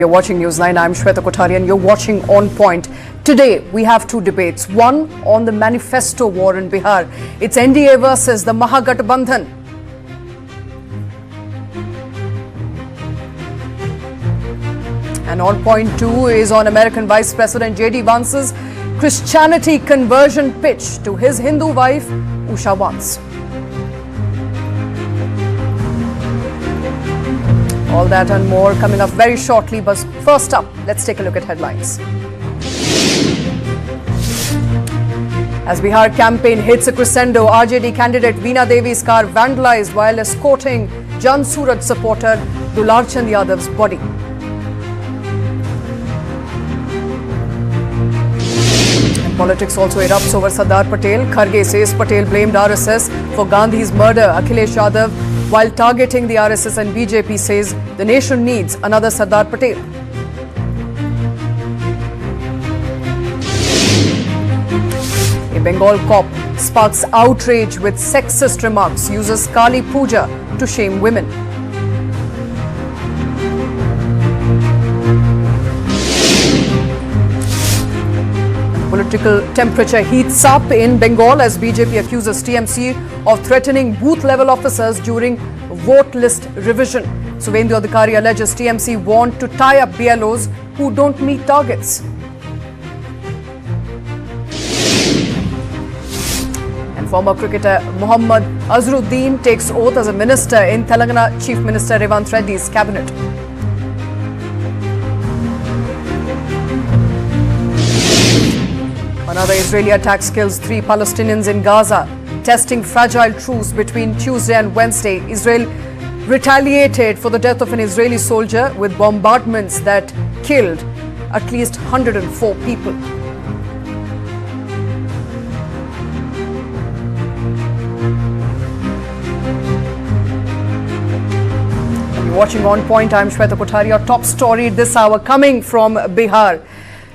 You're watching News9. I'm Shweta Kothari and you're watching On Point. Today, we have two debates. One on the Manifesto war in Bihar. It's NDA versus the Mahagathbandhan. And On Point 2 is on American Vice President J.D. Vance's Christianity conversion pitch to his Hindu wife, Usha Vance. All that and more coming up very shortly. But first up, let's take a look at headlines. As Bihar campaign hits a crescendo, RJD candidate Veena Devi's car vandalized while escorting Jan Suraj supporter Dularchand Yadav's body. And politics also erupts over Sardar Patel. Kharge says Patel blamed RSS for Gandhi's murder. Akhilesh Yadav, while targeting the RSS and BJP, says the nation needs another Sardar Patel. A Bengal cop sparks outrage with sexist remarks, uses Kali Puja to shame women. Political temperature heats up in Bengal as BJP accuses TMC of threatening booth-level officers during vote list revision. Suvendu Adhikari alleges TMC want to tie up BLOs who don't meet targets. And former cricketer Mohammad Azharuddin takes oath as a minister in Telangana Chief Minister Revanth Reddy's cabinet. Another Israeli attack kills 3 Palestinians in Gaza. Testing fragile truce between Tuesday and Wednesday, Israel retaliated for the death of an Israeli soldier with bombardments that killed at least 104 people. You're watching On Point. I'm Shweta Kothari. Our top story this hour coming from Bihar.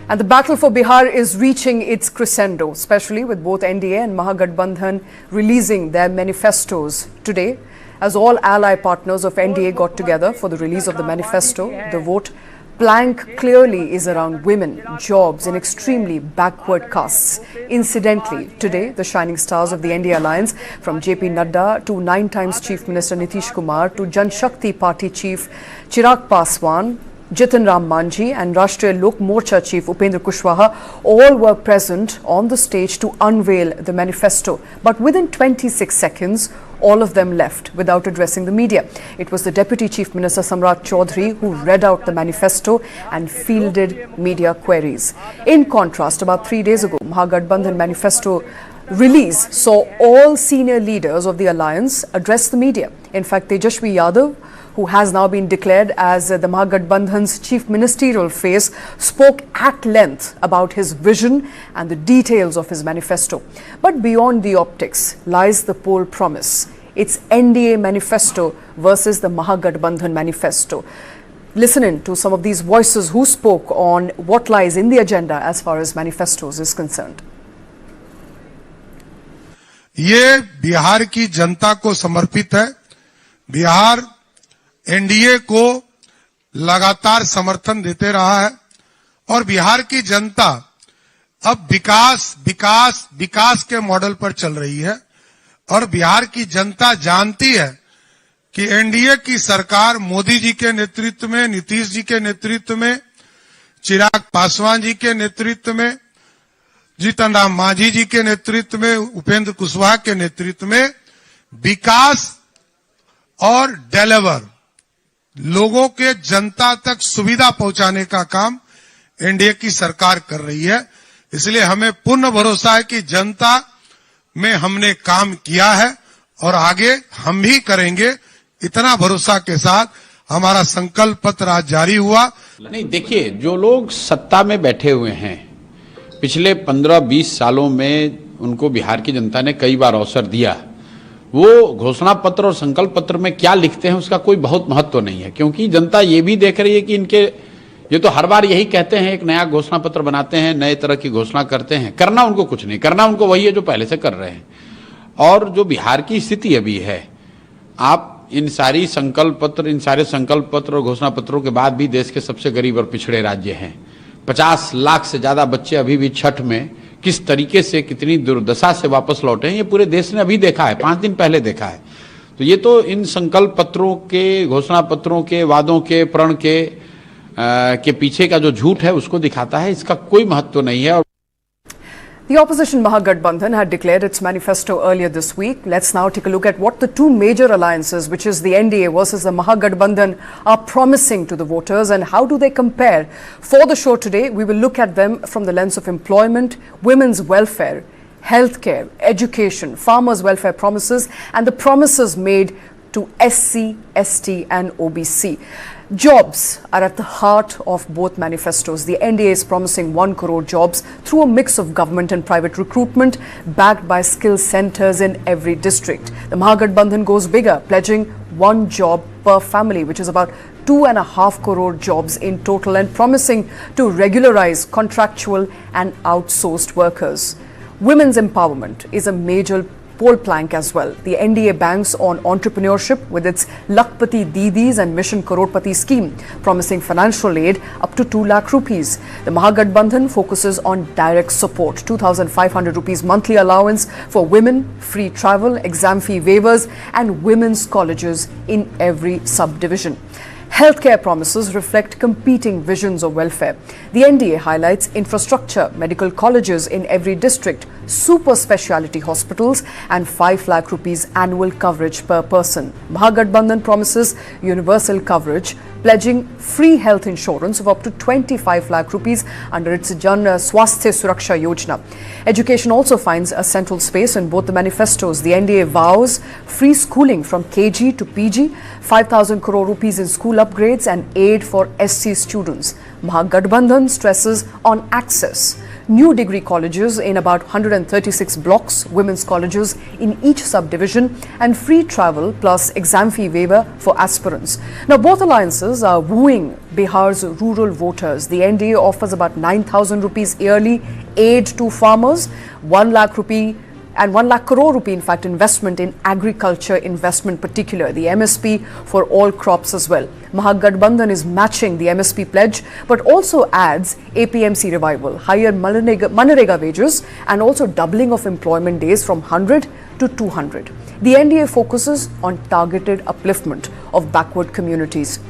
And the battle for Bihar is reaching its crescendo, especially with both NDA and Mahagathbandhan releasing their manifestos today. As all ally partners of NDA got together for the release of the manifesto, the vote plank clearly is around women, jobs and extremely backward castes. Incidentally, today, the shining stars of the NDA alliance, from JP Nadda to 9 times Chief Minister Nitish Kumar to Jan Shakti Party Chief Chirag Paswan, Jitan Ram Manjhi and Rashtriya Lok Morcha Chief Upendra Kushwaha all were present on the stage to unveil the manifesto. But within 26 seconds, all of them left without addressing the media. It was the Deputy Chief Minister Samrat Choudhary who read out the manifesto and fielded media queries. In contrast, about 3 days ago, Mahagathbandhan manifesto release saw all senior leaders of the alliance address the media. In fact, Tejashwi Yadav, who has now been declared as the Mahagathbandhan's chief ministerial face, spoke at length about his vision and the details of his manifesto. But beyond the optics lies the poll promise. It's NDA manifesto versus the Mahagathbandhan manifesto. Listen in to some of these voices who spoke on what lies in the agenda as far as manifestos is concerned. ये बिहार की जनता को समर्पित है। Bihar NDA को लगातार समर्थन देते रहा है और बिहार की जनता अब विकास के मॉडल पर चल रही है और बिहार की जनता जानती है कि एनडीए की सरकार मोदी जी के नेतृत्व में, नीतीश जी के नेतृत्व में, चिराग पासवान जी के नेतृत्व में, जीतन राम मांझी जी के नेतृत्व में, उपेंद्र कुशवाहा के नेतृत्व में विकास और डेलीवर लोगों के जनता तक सुविधा पहुंचाने का काम एनडीए की सरकार कर रही है। इसलिए हमें पूर्ण भरोसा है कि जनता में हमने काम किया है और आगे हम भी करेंगे। इतना भरोसा के साथ हमारा संकल्प पत्र आज जारी हुआ। नहीं, देखिए, जो लोग सत्ता में बैठे हुए हैं, पिछले 15-20 सालों में उनको बिहार की जनता ने कई बार अवसर दिया। वो घोषणा पत्र और संकल्प पत्र में क्या लिखते हैं उसका कोई बहुत महत्व नहीं है, क्योंकि जनता ये भी देख रही है कि इनके ये तो हर बार यही कहते हैं, एक नया घोषणा पत्र बनाते हैं, नए तरह की घोषणा करते हैं, करना उनको कुछ नहीं, करना उनको वही है जो पहले से कर रहे हैं। और जो बिहार की स्थिति अभी है, आप इन सारे संकल्प पत्र और घोषणा पत्रों के बाद भी देश के सबसे गरीब और पिछड़े राज्य हैं। 50 लाख से ज्यादा बच्चे अभी भी छठ में किस तरीके से, कितनी दुर्दशा से वापस लौटे हैं, ये पूरे देश ने अभी देखा है, 5 दिन पहले देखा है। तो ये तो इन संकल्प पत्रों के, घोषणा पत्रों के, वादों के, प्रण के पीछे का जो झूठ है उसको दिखाता है। इसका कोई महत्व नहीं है। The opposition Mahagathbandhan had declared its manifesto earlier this week. Let's now take a look at what the two major alliances, which is the NDA versus the Mahagathbandhan, are promising to the voters and how do they compare. For the show today, we will look at them from the lens of employment, women's welfare, healthcare, education, farmers' welfare promises and the promises made to SC, ST and OBC. Jobs are at the heart of both manifestos. The NDA is promising 1 crore jobs through a mix of government and private recruitment backed by skill centers in every district. The Mahagathbandhan goes bigger, pledging 1 job per family, which is about 2.5 crore jobs in total, and promising to regularize contractual and outsourced workers. Women's empowerment is a major poll plank as well. The NDA banks on entrepreneurship with its Lakhpati Didis and Mission Crorepati scheme, promising financial aid up to 2 lakh rupees. The Mahagathbandhan focuses on direct support, 2,500 rupees monthly allowance for women, free travel, exam fee waivers and women's colleges in every subdivision. Healthcare promises reflect competing visions of welfare. The NDA highlights infrastructure, medical colleges in every district, super speciality hospitals and 5 lakh rupees annual coverage per person. Mahagathbandhan promises universal coverage, pledging free health insurance of up to 25 lakh rupees under its Jan Swasthya Suraksha Yojana. Education also finds a central space in both the manifestos. The NDA vows free schooling from KG to PG, 5,000 crore rupees in school upgrades and aid for SC students. Mahagathbandhan stresses on access. New degree colleges in about 136 blocks, women's colleges in each subdivision and free travel plus exam fee waiver for aspirants. Now both alliances are wooing Bihar's rural voters. The NDA offers about 9,000 rupees yearly aid to farmers, 1 lakh rupee and 1 lakh crore rupee, in fact, investment in agriculture investment, particular the MSP for all crops as well. Mahagathbandhan is matching the MSP pledge, but also adds APMC revival, higher Manarega wages, and also doubling of employment days from 100 to 200. The NDA focuses on targeted upliftment of backward communities,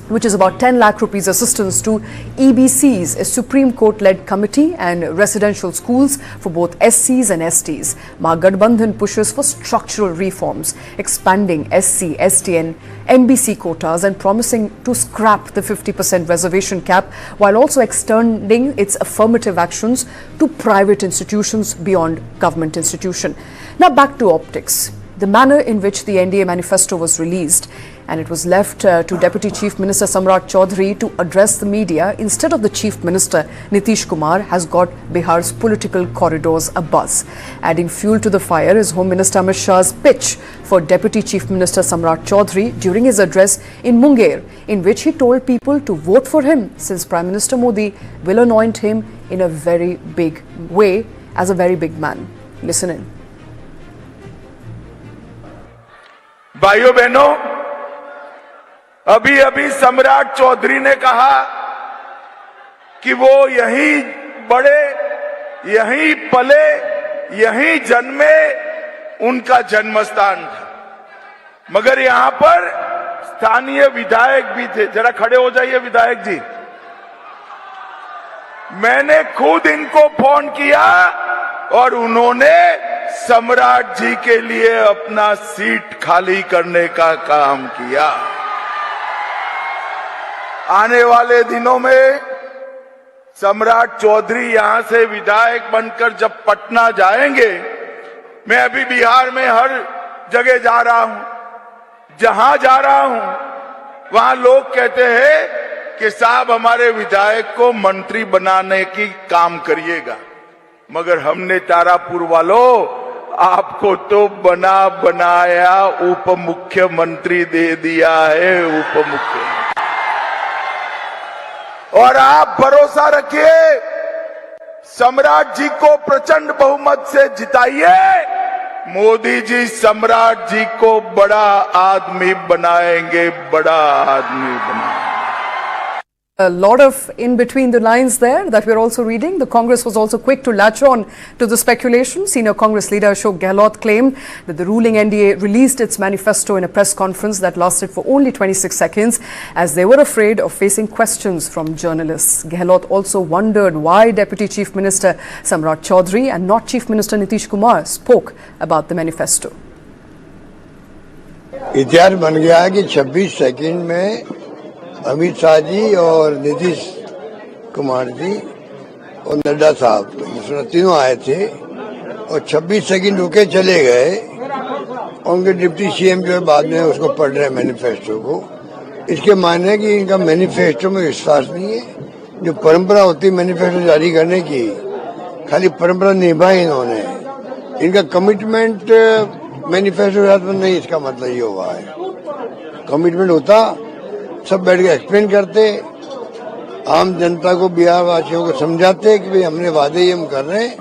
which is about 10 lakh rupees assistance to EBCs, a Supreme Court-led committee and residential schools for both SCs and STs. Mahagathbandhan pushes for structural reforms, expanding SC, ST and MBC quotas and promising to scrap the 50% reservation cap while also extending its affirmative actions to private institutions beyond government institution. Now back to optics. The manner in which the NDA manifesto was released, and it was left to Deputy Chief Minister Samrat Choudhary to address the media instead of the Chief Minister Nitish Kumar, has got Bihar's political corridors abuzz. Adding fuel to the fire is Home Minister Amit Shah's pitch for Deputy Chief Minister Samrat Choudhary during his address in Munger, in which he told people to vote for him since Prime Minister Modi will anoint him in a very big way as a very big man. Listen in. भाइयों बहनों, अभी अभी सम्राट चौधरी ने कहा कि वो यहीं बड़े, यहीं पले, यहीं जन्मे, उनका जन्मस्थान था। मगर यहां पर स्थानीय विधायक भी थे। जरा खड़े हो जाइए विधायक जी। मैंने खुद इनको फोन किया और उन्होंने सम्राट जी के लिए अपना सीट खाली करने का काम किया। आने वाले दिनों में सम्राट चौधरी यहां से विधायक बनकर जब पटना जाएंगे, मैं अभी बिहार में हर जगह जा रहा हूं, जहां जा रहा हूं वहां लोग कहते हैं कि साहब हमारे विधायक को मंत्री बनाने की काम करिएगा। मगर हमने तारापुर वालों आपको तो बना बनाया उप मुख्यमंत्री दे दिया है, उप मुख्यमंत्री। और आप भरोसा रखिए, सम्राट जी को प्रचंड बहुमत से जिताइए मोदी जी सम्राट जी को बड़ा आदमी बनाएंगे, बड़ा आदमी बनाएंगे। A lot of in between the lines there that we're also reading. The Congress was also quick to latch on to the speculation. Senior Congress leader Ashok Gehlot claimed that the ruling NDA released its manifesto in a press conference that lasted for only 26 seconds as they were afraid of facing questions from journalists. Gehlot also wondered why Deputy Chief Minister Samrat Choudhary and not Chief Minister Nitish Kumar spoke about the manifesto. इतिहास बन गया है कि 26 second में अमित शाह जी और नीतीश कुमार जी और नड्डा साहब इसमें तीनों आए थे और 26 सेकंड रुके चले गए। उनके डिप्टी सीएम जो है बाद में उसको पढ़ रहे हैं मैनिफेस्टो को। इसके मायने है कि इनका मैनिफेस्टो में विश्वास नहीं है। जो परंपरा होती है मैनिफेस्टो जारी करने की, खाली परंपरा निभाई इन्होंने। इनका कमिटमेंट मैनिफेस्टो के साथ में नहीं, इसका मतलब ये हुआ है। कमिटमेंट होता सब बैठ के एक्सप्लेन करते, आम जनता को, बिहार वासियों को समझाते कि भाई हमने वादे ये हम कर रहे हैं,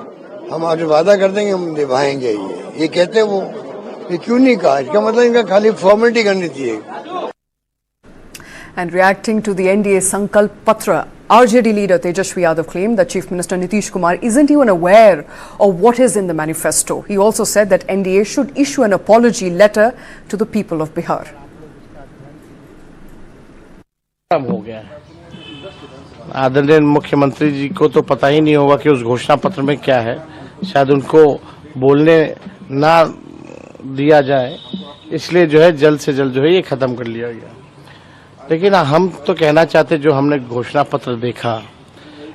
हम आपसे वादा कर देंगे, हम निभाएंगे। ये कहते वो, ये क्यों नहीं कहा? इसका मतलब इनका खाली फॉर्मेलिटी करनी चाहिए। And reacting to the NDA Sankalp Patra, RJD leader Tejashwi Yadav claimed that Chief Minister Nitish Kumar isn't even aware of what is in the manifesto. He also said that NDA should issue an apology letter to the people of Bihar. हो गया है। आदरणीय मुख्यमंत्री जी को तो पता ही नहीं होगा कि उस घोषणा पत्र में क्या है। शायद उनको बोलने ना दिया जाए, इसलिए जो है जल्द से जल्द जो है ये खत्म कर लिया गया। लेकिन हम तो कहना चाहते, जो हमने घोषणा पत्र देखा,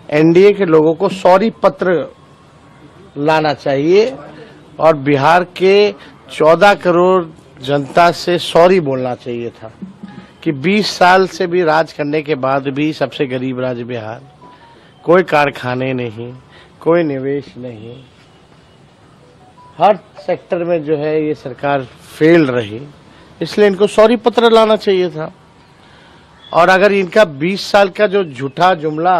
एनडीए के लोगों को सॉरी पत्र लाना चाहिए और बिहार के 14 करोड़ जनता से सॉरी बोलना चाहिए था कि 20 साल से भी राज करने के बाद भी सबसे गरीब राज्य बिहार, कोई कारखाने नहीं, कोई निवेश नहीं, हर सेक्टर में जो है ये सरकार फेल रही, इसलिए इनको सॉरी पत्र लाना चाहिए था। और अगर इनका 20 साल का जो झूठा जुमला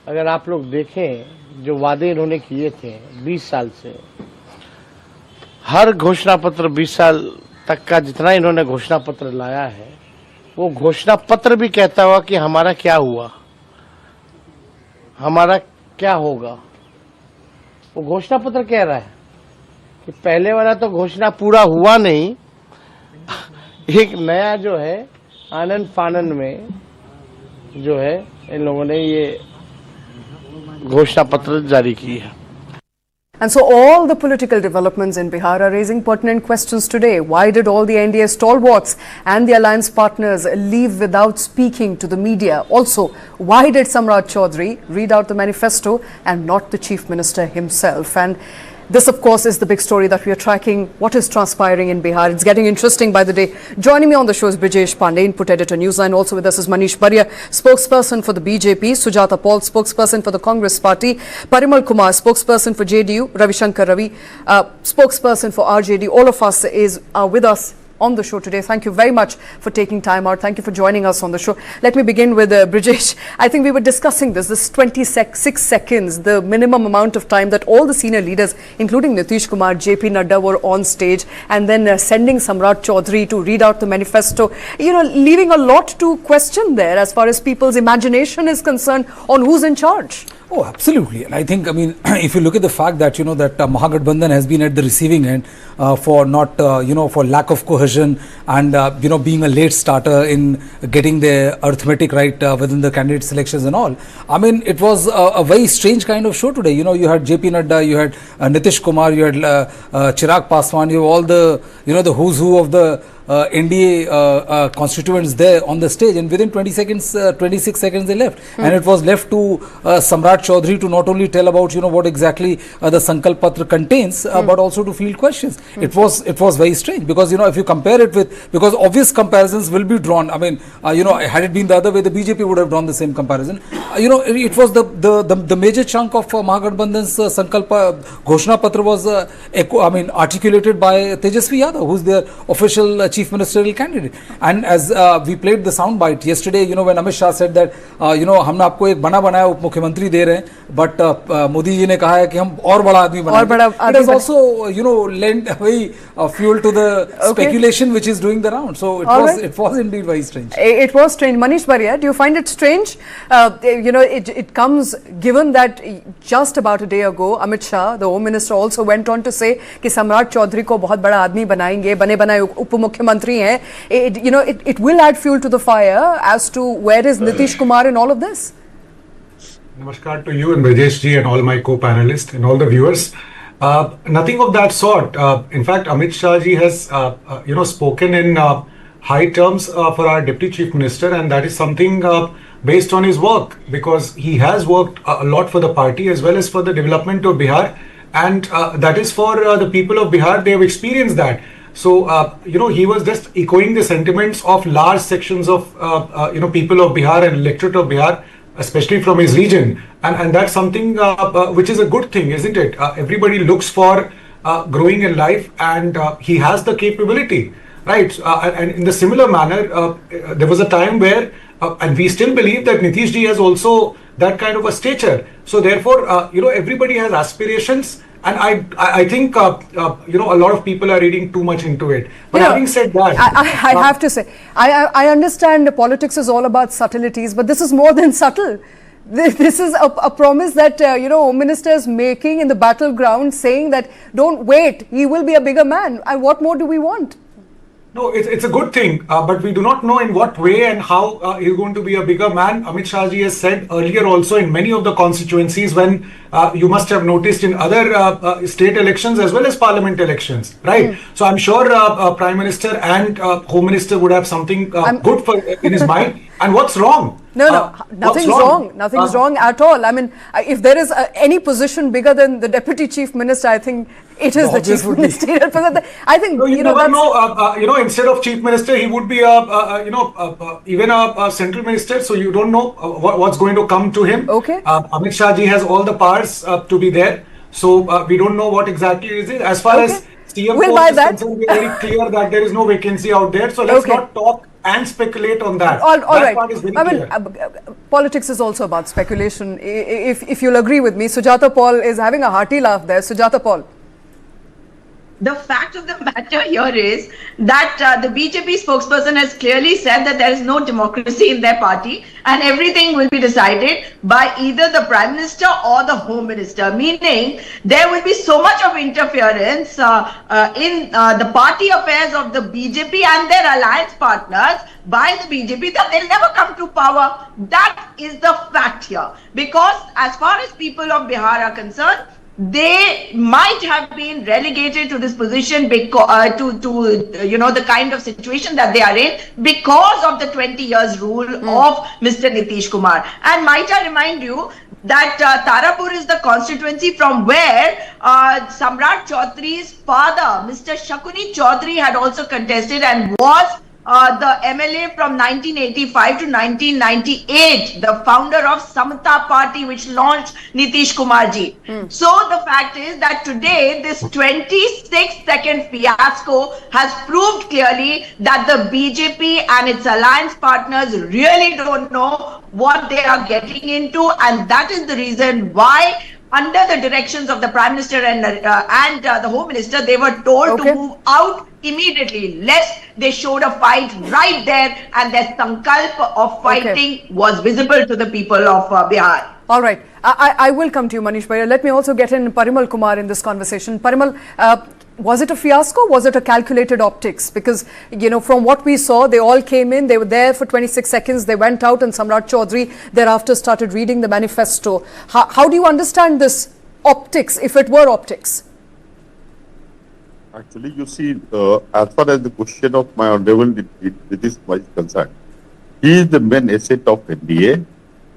अगर आप लोग देखें, जो वादे इन्होंने किए थे 20 साल से, हर घोषणा पत्र 20 साल तक का जितना इन्होंने घोषणा पत्र लाया है, वो घोषणा पत्र भी कहता हुआ कि हमारा क्या हुआ, हमारा क्या होगा। वो घोषणा पत्र कह रहा है कि पहले वाला तो घोषणा पूरा हुआ नहीं, एक नया जो है आनंद फानन में जो है इन लोगों ने ये घोषणा पत्र जारी की है। And so all the political developments in Bihar are raising pertinent questions today. Why did all the NDA stalwarts and the alliance partners leave without speaking to the media? Also, why did Samrat Choudhary read out the manifesto and not the Chief Minister himself? And this, of course, is the big story that we are tracking. What is transpiring in Bihar? It's getting interesting by the day. Joining me on the show is Brijesh Pandey, input editor, News9. Also with us is Manish Barya, spokesperson for the BJP, Sujata Paul, spokesperson for the Congress Party, Parimal Kumar, spokesperson for JDU, Ravi Shankar Ravi, spokesperson for RJD. All of us are with us on the show today. Thank you very much for taking time out. Thank you for joining us on the show. Let me begin with Brijesh. I think we were discussing this 26 seconds, the minimum amount of time that all the senior leaders, including Nitish Kumar, JP Nadda, were on stage, and then sending Samrat Choudhary to read out the manifesto, leaving a lot to question there as far as people's imagination is concerned on who's in charge. Oh, absolutely. And I think, if you look at the fact that, that Mahagathbandhan has been at the receiving end for not, for lack of cohesion and, being a late starter in getting the arithmetic right within the candidate selections and all. It was a very strange kind of show today. You had JP Nadda, you had Nitish Kumar, you had Chirag Paswan, you have all the, the who's who of the NDA constituents there on the stage, and within 26 seconds they left. And it was left to Samrat Choudhary to not only tell about what exactly the Sankalp Patra contains, but also to field questions. It was very strange because if you compare it with, because obvious comparisons will be drawn. Had it been the other way, the BJP would have drawn the same comparison. it was the major chunk of Mahagathbandhan's Sankalpa Ghoshna Patra was articulated by Tejashwi Yadav, who's their official chief ministerial candidate. And as we played the sound bite yesterday, when Amit Shah said that हमने आपको एक बना बनाया उप मुख्यमंत्री दे रहे हैं, but Modi ji ने कहा है कि हम और बड़ा आदमी बनाएंगे. It has also lent very fuel to the speculation which is doing the round. So it was indeed very strange. It was strange. Manish Bharia, do you find it strange? It comes given that just about a day ago, Amit Shah, the Home Minister, also went on to say कि सम्राट चौधरी को बहुत बड़ा आदमी बनाएंगे, बने बनाए उप मुख्यमंत्री हैं. It will add fuel to the fire as to where is Nitish Kumar in all of this. Namaskar to you and Brajesh ji and all my co-panelists and all the viewers. Nothing of that sort. In fact, Amit Shah ji has spoken in high terms for our Deputy Chief Minister, and that is something based on his work, because he has worked a lot for the party as well as for the development of Bihar, and that is for the people of Bihar. They have experienced that. So he was just echoing the sentiments of large sections of people of Bihar and electorate of Bihar, especially from his region, and that's something which is a good thing, isn't it? Everybody looks for growing in life, and he has the capability, right? And in the similar manner, there was a time where and we still believe that Nitish ji has also that kind of a stature. So therefore, everybody has aspirations, and I think a lot of people are reading too much into it. But having said that, I have to say, I understand politics is all about subtleties, but this is more than subtle. This is a promise that Home Minister is making in the battleground, saying that don't wait, he will be a bigger man. And what more do we want? No, it's a good thing, but we do not know in what way and how he's going to be a bigger man. Amit Shah ji has said earlier also in many of the constituencies, when you must have noticed in other state elections as well as parliament elections, right? So I'm sure Prime Minister and Home Minister would have something good in his mind. And what's wrong? No, nothing's wrong. Nothing's wrong at all. I mean, if there is any position bigger than the Deputy Chief Minister, I think it is the Chief Minister. I think you never know. Instead of Chief Minister, he would be even a Central Minister. So you don't know what's going to come to him. Okay. Amit Shah ji has all the powers to be there. So we don't know what exactly it is. As far as CM post is concerned, we are very clear that there is no vacancy out there. So let's not talk and speculate on that. All right. Part is very clear. Politics is also about speculation. If you'll agree with me, Sujata Paul is having a hearty laugh there. Sujata Paul. The fact of the matter here is that the BJP spokesperson has clearly said that there is no democracy in their party, and everything will be decided by either the Prime Minister or the Home Minister, meaning there will be so much of interference in the party affairs of the BJP and their alliance partners by the BJP that they'll never come to power. That is the fact here, because as far as people of Bihar are concerned, they might have been relegated to this position because the kind of situation that they are in because of the 20 years rule of Mr. Nitish Kumar. And might I remind you that Tarapur is the constituency from where Samrat Choudhary's father, Mr. Shakuni Choudhary, had also contested and was the MLA from 1985 to 1998, the founder of Samata Party, which launched Nitish Kumar ji. So the fact is that today this 26-second fiasco has proved clearly that the BJP and its alliance partners really don't know what they are getting into, and that is the reason why, under the directions of the Prime Minister and the Home Minister, they were told to move out immediately, lest they showed a fight right there, and their sankalp of fighting was visible to the people of Bihar. All right. I will come to you, Manish Bharia. Let me also get in Parimal Kumar in this conversation. Parimal, was it a fiasco? Was it a calculated optics? Because, from what we saw, they all came in, they were there for 26 seconds, they went out, and Samrat Choudhary thereafter started reading the manifesto. How do you understand this optics, if it were optics? Actually, you see, as far as the question of my honorable Nitish Kumar is concerned, he is the main asset of NDA,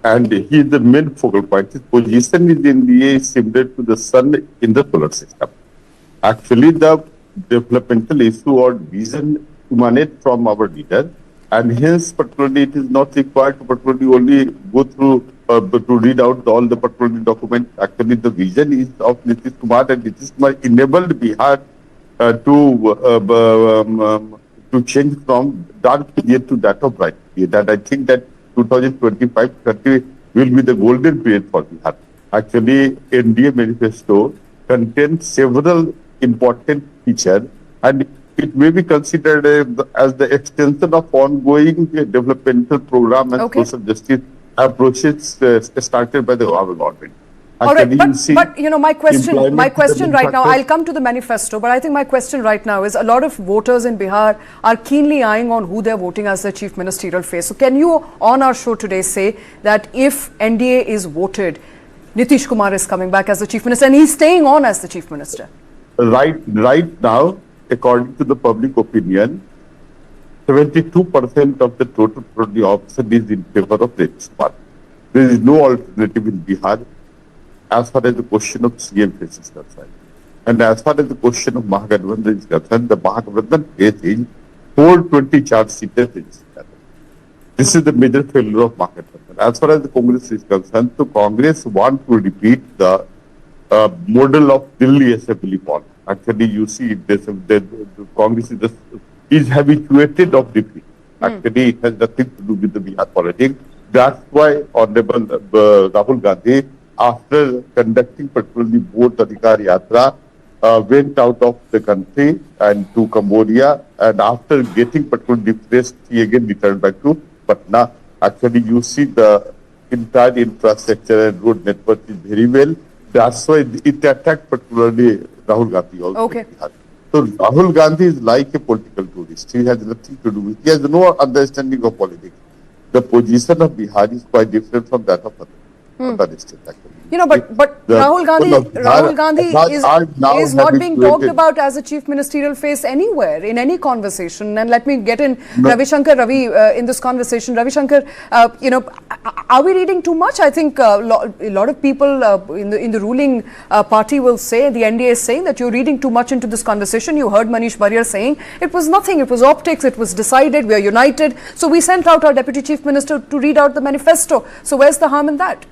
and he is the main focal point. His position in the NDA is similar to the sun in the solar system. Actually, the developmental issue or vision emanate from our leader, and hence particularly it is not required to particularly only go through to read out all the patrolling documents. Actually, the vision is of Nitish Kumar, and Nitish Kumar enabled Bihar to change from dark period to that of bright period. And I think that 2025-30 will be the golden period for Bihar. Actually, NDA Manifesto contains several important features, and it may be considered as the extension of ongoing developmental program and social justice approaches started by the government. All right, but you know, my question right now, I'll come to the manifesto, but I think my question right now is a lot of voters in Bihar are keenly eyeing on who they're voting as their chief ministerial face. So can you, on our show today, say that if NDA is voted, Nitish Kumar is coming back as the chief minister and he's staying on as the chief minister? Right now, according to the public opinion, 72% of the total option is in favor of Nitish Kumar. There is no alternative in Bihar as far as the question of CM face is concerned. And as far as the question of Mahagathbandhan is concerned, the Mahagathbandhan face is 420 charge seats. This is the major failure of Mahagathbandhan. As far as the Congress is concerned, so Congress want to repeat the model of Delhi Assembly poll. Actually, you see, the Congress is habituated of defeat. Actually, it has nothing to do with the Bihar politics. That's why Honorable Rahul Gandhi, after conducting particularly both Adhikar Yatra, went out of the country and to Cambodia, and after getting particularly depressed, he again returned back to Patra. Actually, you see the entire infrastructure and road network is very well. That's why it attacked particularly Rahul Gandhi also. Okay. So Rahul Gandhi is like a political tourist. He has nothing to do with it. He has no understanding of politics. The position of Bihar is quite different from that of other states, actually. You know, but Rahul Gandhi is not being talked about as a chief ministerial face anywhere in any conversation. And let me get in Ravi Shankar in this conversation. Ravi Shankar, you know, are we reading too much? I think a lot of people in the ruling party will say, the NDA is saying that you're reading too much into this conversation. You heard Manish Barrier saying it was nothing, it was optics, it was decided, we are united. So we sent out our deputy chief minister to read out the manifesto. So where's the harm in that?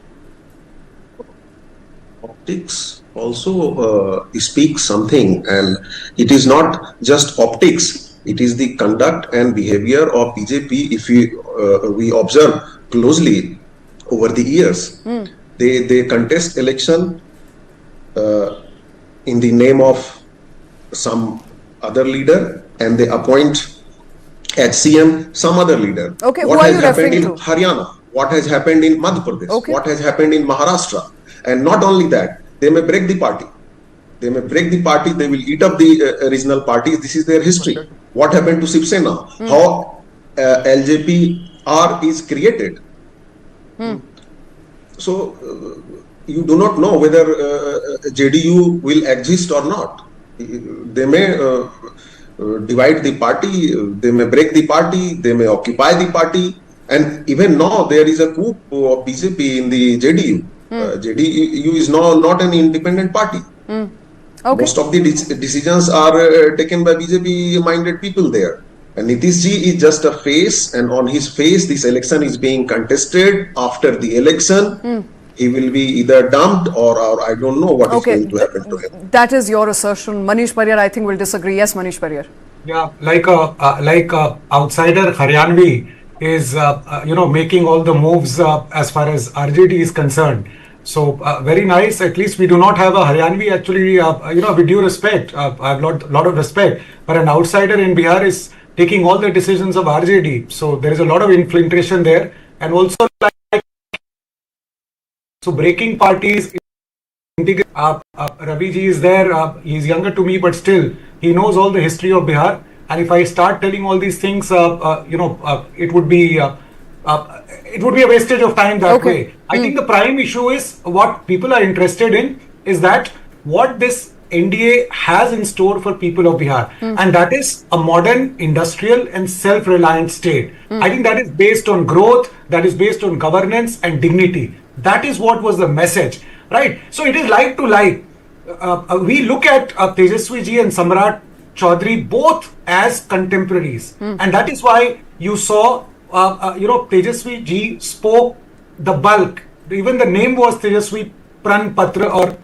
Optics also speaks something, and it is not just optics, it is the conduct and behavior of BJP. If we observe closely over the years, they contest election in the name of some other leader, and they appoint as CM some other leader. Okay, what who are has you happened referring in to? Haryana, what has happened in Madhya Pradesh, Okay. what has happened in Maharashtra. And not only that, they may break the party. They may break the party, they will eat up the regional parties. This is their history. What happened to Shiv Sena? How LJPR is created. So, you do not know whether JDU will exist or not. They may divide the party, they may break the party, they may occupy the party. And even now, there is a coup of BJP in the JDU. JDU is now not an independent party. Okay. Most of the decisions are taken by BJP-minded people there. And Nitish ji is just a face, and on his face, this election is being contested. After the election, he will be either dumped or I don't know what is going to happen to him. That is your assertion. Manish Barrier, I think, will disagree. Yes, Manish Barrier. Yeah, like outsider Haryanvi is making all the moves as far as RJD is concerned. So very nice. At least we do not have a Haryanvi actually. With due respect, I have lot of respect. But an outsider in Bihar is taking all the decisions of RJD. So there is a lot of infiltration there, and also breaking parties. Ravi ji is there. He is younger to me, but still he knows all the history of Bihar. And if I start telling all these things, it would be a wastage of time that way. I think the prime issue is what people are interested in is that what this NDA has in store for people of Bihar, and that is a modern, industrial and self-reliant state. I think that is based on growth, that is based on governance and dignity. That is what was the message, right? So it is like to like. We look at Tejashwi ji and Samrat Choudhary both as contemporaries, and that is why you saw Tejashwi ji spoke the bulk even the name was Tejashwi Patra or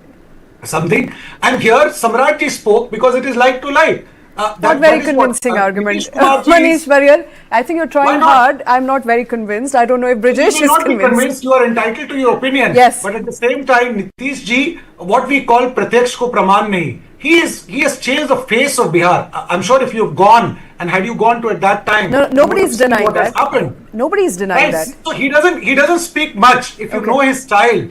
something. And here Samratji spoke because it is like to like. Not very convincing argument. Manish Variyar, I think you're trying hard. I'm not very convinced. I don't know if Brijesh is convinced. You are entitled to your opinion. Yes. But at the same time, Nitish ji, what we call pratyaksh ko praman nahi. He has changed the face of Bihar. I'm sure if you've gone and had you gone to at that time, nobody's denying what that. Has happened. Nobody's denying that. So he doesn't speak much. If you know his style,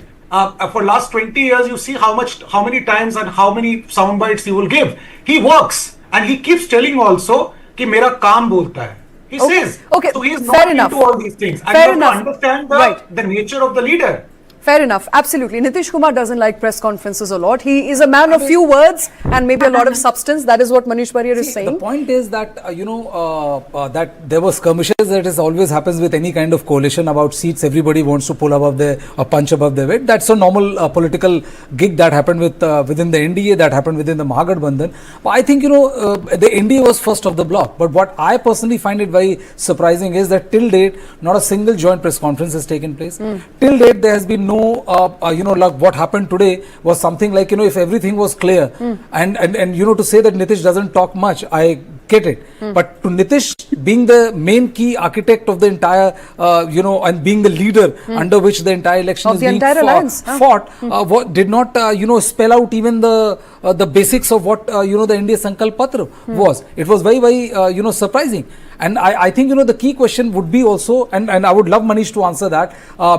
for last 20 years, you see how many times and how many sound bites he will give. He works. And he keeps telling also कि मेरा काम बोलता है. He says. Okay. So he is Fair not enough. into all these things. And Fair you enough. have to understand the nature of the leader. Fair enough. Absolutely. Nitish Kumar doesn't like press conferences a lot. He is a man of few words and maybe a lot of substance. That is what Manish Variyar is saying. The point is that, that there were skirmishes that always happens with any kind of coalition about seats. Everybody wants to pull above or punch above their weight. That's a normal political gig that happened within the NDA, that happened within the Mahagathbandhan. But I think, the NDA was first of the block. But what I personally find it very surprising is that till date, not a single joint press conference has taken place. Till date, there has been no like what happened today was something like, if everything was clear and to say that Nitish doesn't talk much, I get it. But to Nitish being the main key architect of the entire, and being the leader under which the entire election is being fought, what did not, spell out even the basics of what, the NDA Sankalp Patra was. It was very, very, surprising. And I think, the key question would be also, and I would love Manish to answer that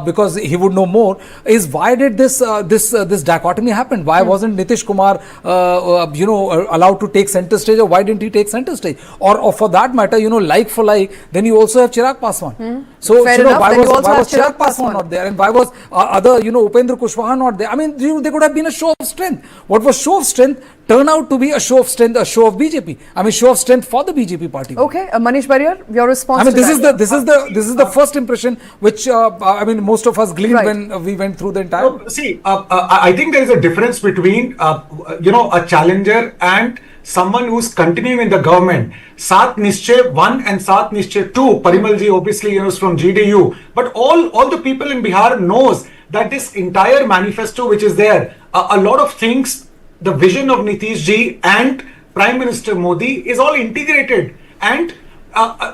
because he would know more, is why did this dichotomy happen? Why wasn't Nitish Kumar, allowed to take center stage, or why didn't he take center stage? Or for that matter, like for like, then you also have Chirag Paswan. So, why was Chirag Paswan not there? And why was other, Upendra Kushwaha not there? I mean, there could have been a show of strength. What was show of strength turned out to be a show of strength, a show of BJP. I mean, show of strength for the BJP party. Okay, Manish Variyar, your response. I mean, this is the first impression which most of us gleaned when we went through the entire. No, see, I think there is a difference between a challenger and someone who's continuing in the government. Sat Nischay 1 and Sat Nischay 2. Parimalji obviously is from GDU, but all the people in Bihar knows that this entire manifesto which is there, a lot of things. The vision of Nitish ji and Prime Minister Modi is all integrated, and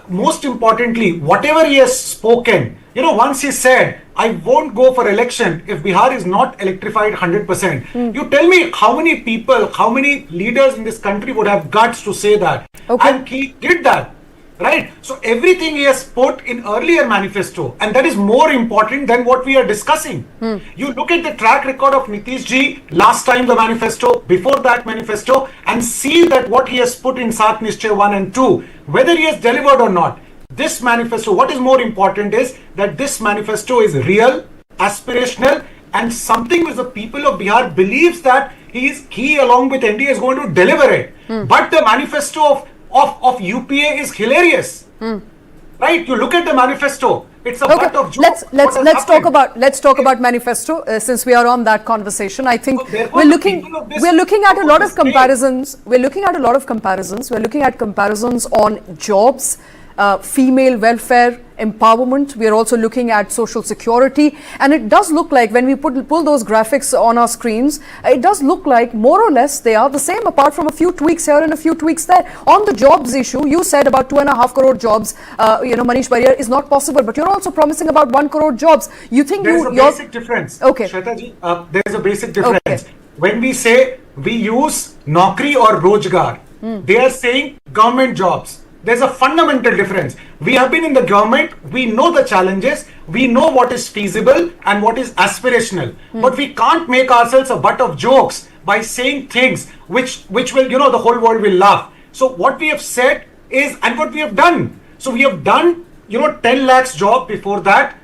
most importantly, whatever he has spoken, once he said, I won't go for election if Bihar is not electrified 100%. You tell me how many people, how many leaders in this country would have guts to say that? Okay. And he did that. Right? So everything he has put in earlier manifesto, and that is more important than what we are discussing. You look at the track record of Nitish ji, last time the manifesto, before that manifesto, and see that what he has put in Sat Nischay 1 and 2, whether he has delivered or not. This manifesto, what is more important is that this manifesto is real, aspirational, and something which the people of Bihar believes that he along with NDA is going to deliver it. But the manifesto of UPA is hilarious, right? You look at the manifesto; it's a butt of jokes. Let's talk about manifesto since we are on that conversation. I think we're looking at a lot of comparisons. We're looking at comparisons on jobs, female welfare, empowerment. We are also looking at social security, and it does look like when we pull those graphics on our screens, it does look like more or less they are the same, apart from a few tweaks here and a few tweaks there. On the jobs issue, you said about 2.5 crore jobs, Manish Variyar, is not possible, but you're also promising about 1 crore jobs. You think there's a basic difference? Okay, Shweta ji, there's a basic difference. Okay. When we say we use Naukri or Rojgar, they are saying government jobs. There's a fundamental difference. We have been in the government, we know the challenges, we know what is feasible and what is aspirational. But we can't make ourselves a butt of jokes by saying things which will, the whole world will laugh. So what we have said is, and what we have done. So we have done, 10 lakhs job before that.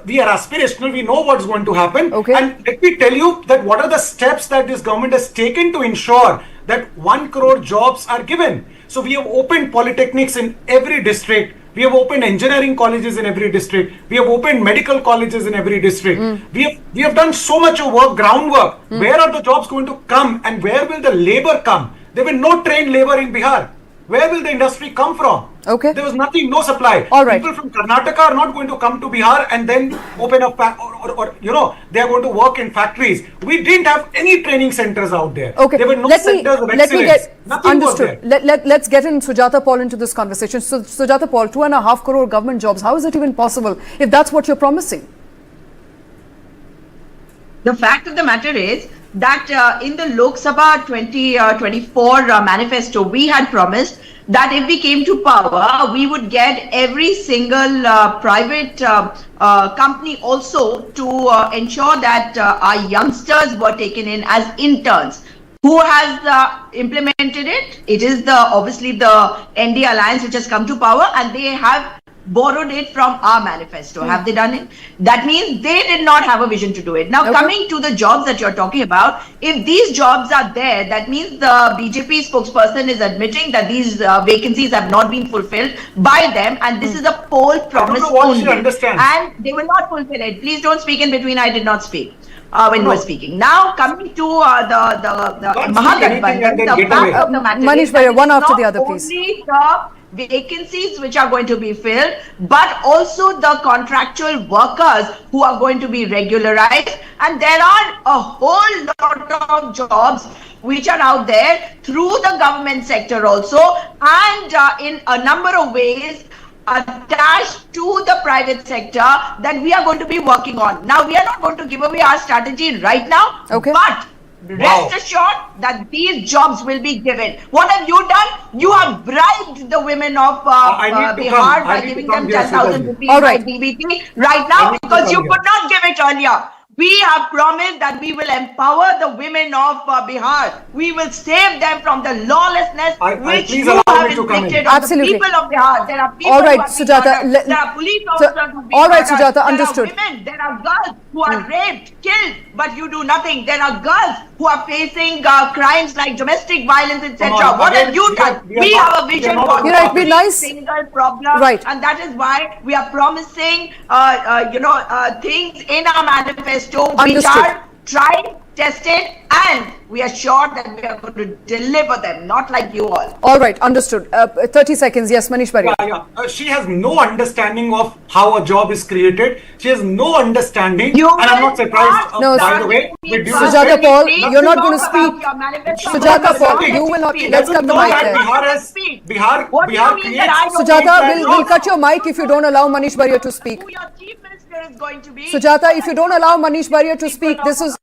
We are aspirational, we know what's going to happen. Okay. And let me tell you that what are the steps that this government has taken to ensure that 1 crore jobs are given. So we have opened polytechnics in every district. We have opened engineering colleges in every district. We have opened medical colleges in every district. We have done so much of work, groundwork. Where are the jobs going to come and where will the labor come? There will no trained labor in Bihar. where will the industry come from? Okay. There was nothing, no supply. All right. People from Karnataka are not going to come to Bihar and then open up, or they are going to work in factories. We didn't have any training centers out there. Okay. There were no centers of excellence. Nothing understood. was there. Let's get in Sujata Paul into this conversation. So, Sujata Paul, 2.5 crore government jobs. How is it even possible if that's what you're promising? The fact of the matter is that in the Lok Sabha 2024 manifesto, we had promised that if we came to power, we would get every single private company also to ensure that our youngsters were taken in as interns. Who has implemented it? It is obviously the NDA alliance which has come to power, and they have borrowed it from our manifesto. Have they done it? That means they did not have a vision to do it. Now, coming to the jobs that you're talking about, if these jobs are there, that means the BJP spokesperson is admitting that these vacancies have not been fulfilled by them, and this is a poll promise only. And they will not fulfill it. Please don't speak in between. I did not speak when you were speaking. Now, coming to the Mahagathbandhan, the fact of the matter Manish is that one it's after not the other, please. only the vacancies which are going to be filled, but also the contractual workers who are going to be regularized. And there are a whole lot of jobs which are out there through the government sector also, and in a number of ways attached to the private sector that we are going to be working on. Now, we are not going to give away our strategy right now, but rest assured that these jobs will be given. What have you done? You have bribed the women of Bihar by giving them 10,000 rupees by DBT right now because you could not give it earlier. We have promised that we will empower the women of Bihar. We will save them from the lawlessness which you have inflicted on the people of Bihar. There are people all right, who are Sujata, murdered. There are police officers who are being all right, murdered. Sujata, understood. There are women, there are girls who are raped, killed, but you do nothing. There are girls who are facing crimes like domestic violence, etc. What have you done? We have a vision for every single problem, and that is why we are promising, things in our manifesto which are tried, tested, and we are sure that we are going to deliver them, not like you all. All right, understood. 30 seconds. Yes, Manish Bharia. She has no understanding of how a job is created. She has no understanding, and I'm not surprised. By the way, Sujata Paul, you're not going to speak. Sujata Paul, you will not. Let's cut the mic there. Bihar creates. Sujata, we'll cut your mic if you don't allow Manish Bharia to speak. Sujata, if you don't allow Manish Bharia to speak, this is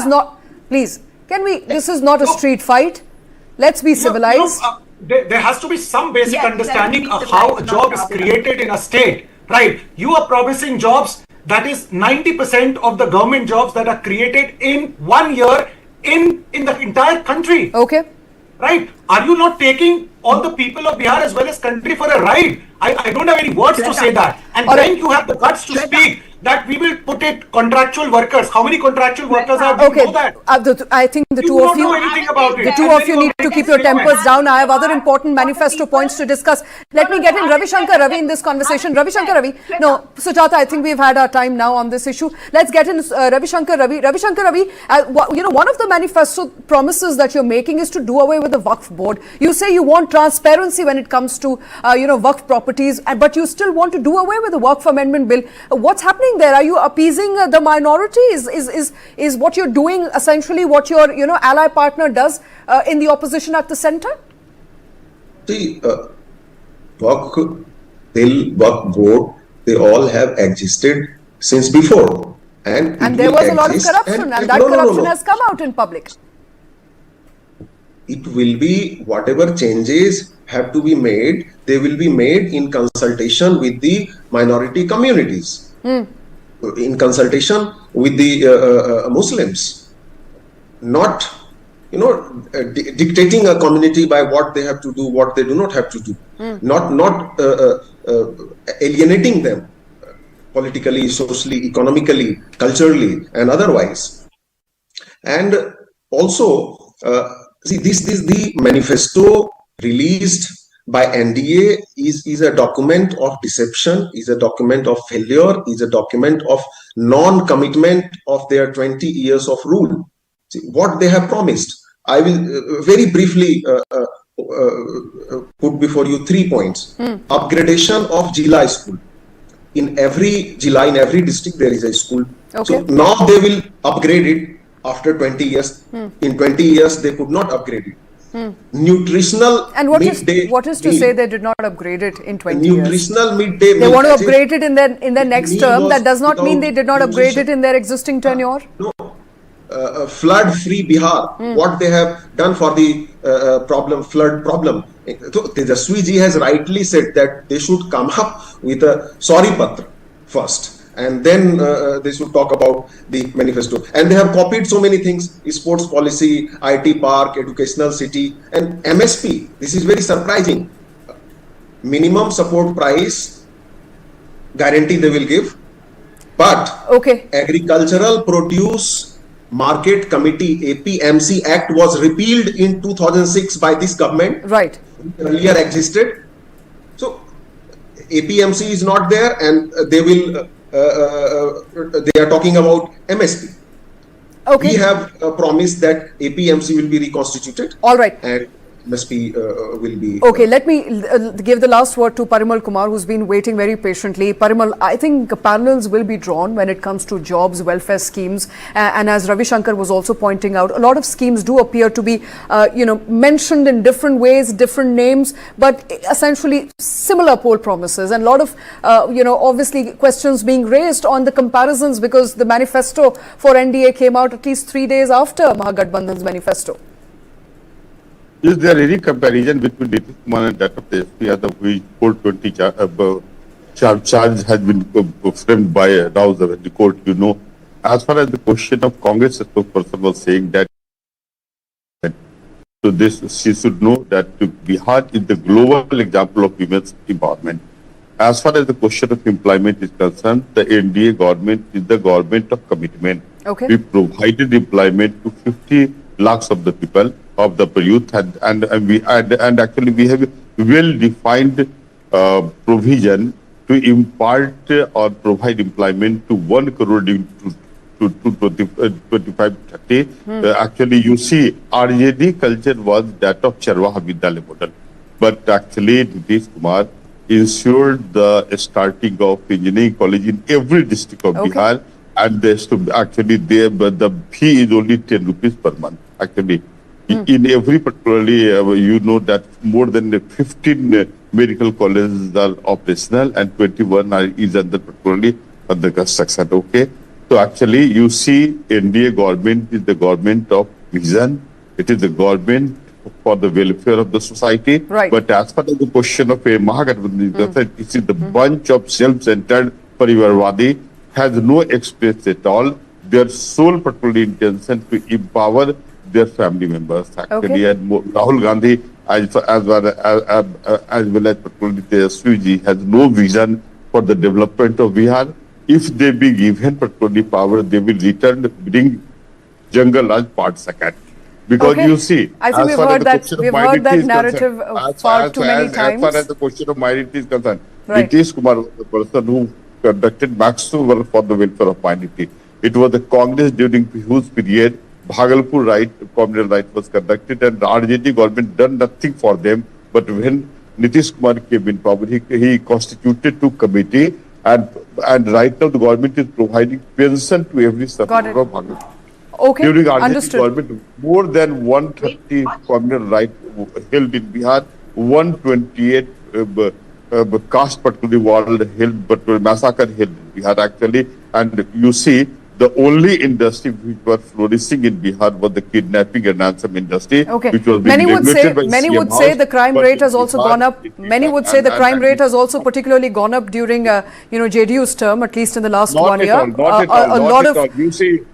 not. Please, can we? This is not a street fight. Let's be civilized. There has to be some basic understanding of how a job is created in a state, right? You are promising jobs. That is 90% of the government jobs that are created in 1 year in the entire country. Okay. Right? Are you not taking all the people of Bihar as well as country for a ride? I don't have any words to say that. And then you have the guts to speak that we will put it contractual workers. How many contractual workers are? Okay, know that? I think the two of you, the two of you need to keep your tempers down. I have other important manifesto points to discuss. Let me get in Ravi Shankar Ravi in this conversation. Ravi Shankar Ravi. No, Sujata, I think we've had our time now on this issue. Let's get in Ravi Shankar Ravi. Ravi Shankar Ravi, one of the manifesto promises that you're making is to do away with the Waqf board. You say you want transparency when it comes to, Waqf properties, but you still want to do away with the Waqf amendment bill. What's happening there? Are you appeasing the minority? Is what you're doing essentially what your ally partner does in the opposition at the centre? See, Waqf bill, Waqf board, they all have existed since before, and there was a lot of corruption, and that corruption has come out in public. It will be whatever changes have to be made. They will be made in consultation with the minority communities. In consultation with the Muslims, not dictating a community by what they have to do, what they do not have to do, not alienating them politically, socially, economically, culturally, and otherwise. And also, the manifesto released by NDA is a document of deception, is a document of failure, is a document of non-commitment of their 20 years of rule. See, what they have promised. I will very briefly put before you 3 points. Upgradation of Jila school. In every Jila, in every district, there is a school. Okay. So now they will upgrade it after 20 years. In 20 years, they could not upgrade it. Nutritional And what is to say they did not upgrade it in 20 years? Nutritional midday meal. They want to upgrade it in their next meal term. was That does not mean they did not upgrade nutrition. it in their existing tenure. No. Flood-free Bihar, what they have done for the flood problem. So Tejashwi ji has rightly said that they should come up with a sorry Patra first. And then they should talk about the manifesto. And they have copied so many things, sports policy, IT park, educational city, and MSP. This is very surprising. Minimum support price guarantee they will give. But agricultural produce market committee, APMC Act was repealed in 2006 by this government. Right. Earlier existed. So APMC is not there, and they will they are talking about MSP. We have promised that APMC will be reconstituted. All right. And MSP will be... Okay, let me give the last word to Parimal Kumar, who's been waiting very patiently. Parimal, I think parallels will be drawn when it comes to jobs, welfare schemes. And as Ravi Shankar was also pointing out, a lot of schemes do appear to be, mentioned in different ways, different names, but essentially similar poll promises. And a lot of, obviously questions being raised on the comparisons, because the manifesto for NDA came out at least 3 days after Mahagathbandhan's manifesto. Is there any comparison between Nitish Kumar and that of Tejashwi Yadav, which 420 charge has been framed by now the court? As far as the question of Congress spokesperson was saying that, so this she should know that Bihar is the global example of women's empowerment. As far as the question of employment is concerned, the NDA government is the government of commitment. Okay. We provided employment to 50 lakhs of the people, of the youth, and actually we have well-defined provision to impart or provide employment to 1 crore to 25-30. Actually, you see, RJD culture was that of Charwaha Vidyalaya model, but actually Nitish Kumar ensured the starting of engineering college in every district of Bihar, and the fee is only 10 rupees per month. Actually, in every particularly, that more than 15 medical colleges are operational and 21 is under particularly under construction. Okay, so actually you see NDA government is the government of vision. It is the government for the welfare of the society. Right. But as far as the question of a Mahagathbandhan, it is the bunch of self-centered Parivarwadi has no experience at all. Their sole particular intention to empower their family members, actually. And Rahul Gandhi, as well as particularly Tejashwi ji, has no vision for the development of Bihar. If they be given particularly power, they will return, bring jungle as part second. Because you see, I think we've heard that narrative far too many times. As far as the question of minority is concerned, Nitish Kumar was the person who conducted maximum work for the welfare of minority. It was the Congress during whose period Bhagalpur communal right was conducted, and the RJD government done nothing for them. But when Nitish Kumar came in power, he constituted 2 committee, and right now the government is providing pension to every supporter of Bhagalpur. Okay, during RJD understood. Government, more than 130 communal rights held in Bihar, 128 caste particularly war held, but massacre held in Bihar actually, and you see. The only industry which was flourishing in Bihar was the kidnapping and ransom industry, which was being regulated by many would say the crime rate has also gone up. Many would say the crime rate has also particularly gone up during JDU's term, at least in the last 1 year. A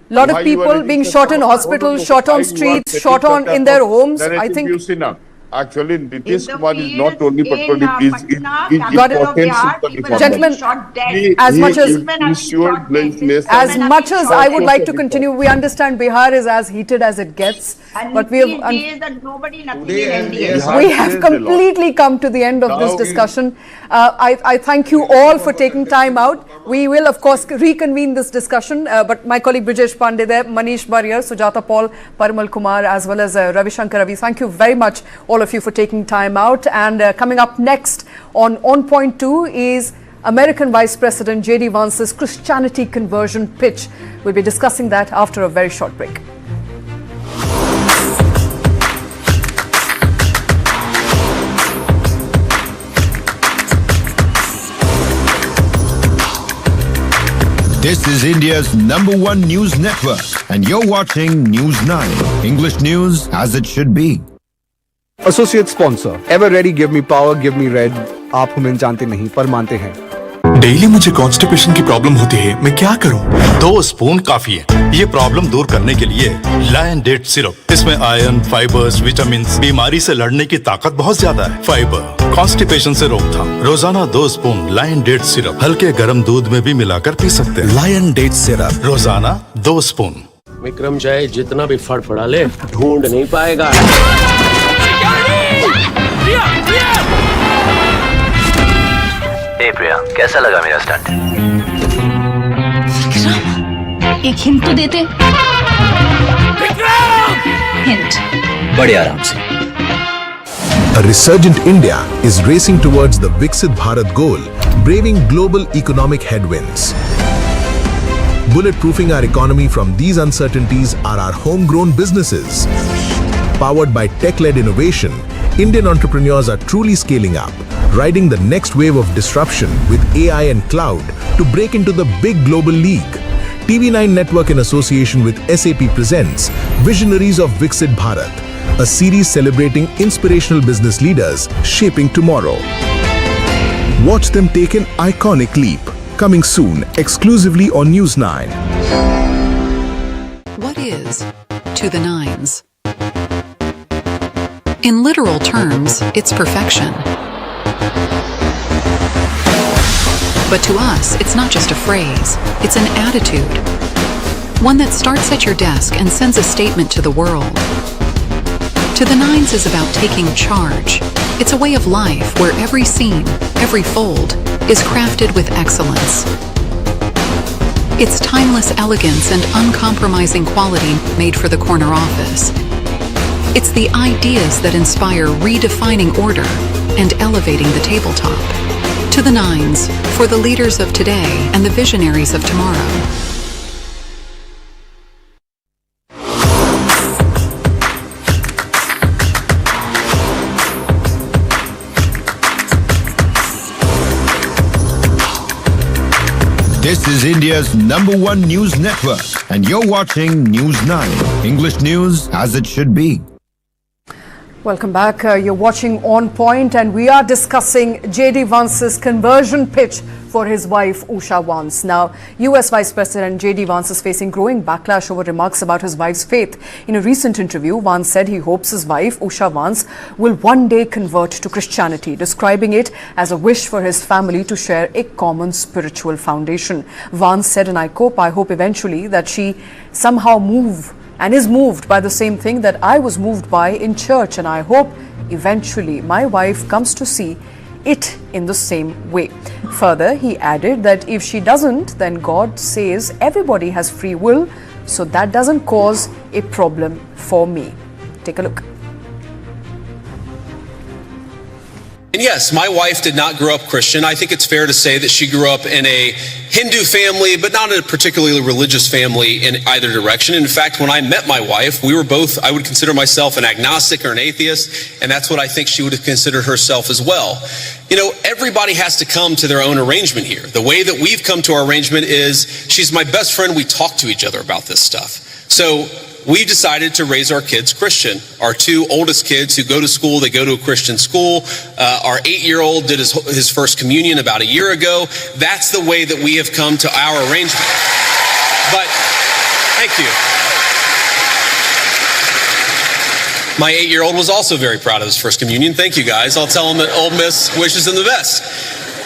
lot of people being shot in hospitals, shot on streets, shot on in their homes. I think. Actually, Nitish Kumar is not only particularly Gentlemen, as much as I would like to continue, we understand Bihar is as heated as it gets, but we have completely come to the end of this discussion. I thank you all for taking time out. We will, of course, reconvene this discussion, but my colleague Brijesh Pandey there, Manish Barrier, Sujata Paul, Parimal Kumar, as well as Ravi Shankar Ravi. Thank you very much, all of you. of you for taking time out. And coming up next on Point 2 is American Vice President J.D. Vance's Christianity conversion pitch. We'll be discussing that after a very short break. This is India's #1 news network, and you're watching News9. English news as it should be. Associate sponsor. Ever ready? Give me power. Give me red. आप हमें जानते नहीं पर मानते हैं. Daily मुझे constipation की problem होती है. मैं क्या करूं? 2 स्पून काफी है. ये प्रॉब्लम दूर करने के लिए लायन डेट सिरप. इसमें आयरन, फाइबर्स, विटामिन्स, बीमारी से लड़ने की ताकत बहुत ज्यादा है. फाइबर, कॉन्स्टिपेशन से रोकथाम. रोजाना 2 स्पून लायन डेट सिरप हल्के गर्म दूध में भी मिलाकर पी सकते हैं. लायन डेट सिरप रोजाना 2 स्पून. विक्रम चाहे जितना भी फड़फड़ा ले, ढूंढ नहीं पाएगा. प्रिया, कैसा लगा मेरा स्टंट? एक हिंट तो देते. हिंट. बड़े आराम से. A resurgent India is racing towards the Viksit Bharat goal, braving global economic headwinds. Bulletproofing our economy from these uncertainties are our homegrown businesses. Powered by tech-led innovation, Indian entrepreneurs are truly scaling up, riding the next wave of disruption with AI and cloud to break into the big global league. TV9 Network in association with SAP presents Visionaries of Viksit Bharat, a series celebrating inspirational business leaders shaping tomorrow. Watch them take an iconic leap. Coming soon, exclusively on News9. What is to the nines? In literal terms, it's perfection. But to us, it's not just a phrase, it's an attitude. One that starts at your desk and sends a statement to the world. To the nines is about taking charge. It's a way of life where every scene, every fold, is crafted with excellence. It's timeless elegance and uncompromising quality made for the corner office. It's the ideas that inspire redefining order and elevating the tabletop. To the nines, for the leaders of today and the visionaries of tomorrow. This is India's #1 news network, and you're watching News9. English news as it should be. Welcome back. You're watching On Point, and we are discussing J.D. Vance's conversion pitch for his wife, Usha Vance. Now, U.S. Vice President J.D. Vance is facing growing backlash over remarks about his wife's faith. In a recent interview, Vance said he hopes his wife, Usha Vance, will one day convert to Christianity, describing it as a wish for his family to share a common spiritual foundation. Vance said, and I hope eventually that she somehow is moved by the same thing that I was moved by in church, and I hope eventually my wife comes to see it in the same way. Further, he added that if she doesn't, then God says everybody has free will, so that doesn't cause a problem for me. Take a look. And yes, my wife did not grow up Christian. I think it's fair to say that she grew up in a Hindu family, but not in a particularly religious family in either direction. In fact, when I met my wife, we were both, I would consider myself an agnostic or an atheist, and that's what I think she would have considered herself as well. You know, everybody has to come to their own arrangement here. The way that we've come to our arrangement is she's my best friend. We talk to each other about this stuff. So we decided to raise our kids Christian. Our 2 oldest kids who go to school, they go to a Christian school. Our 8-year-old did his first communion about a year ago. That's the way that we have come to our arrangement. But, thank you. My 8-year-old was also very proud of his first communion. Thank you, guys. I'll tell him that Ole Miss wishes him the best.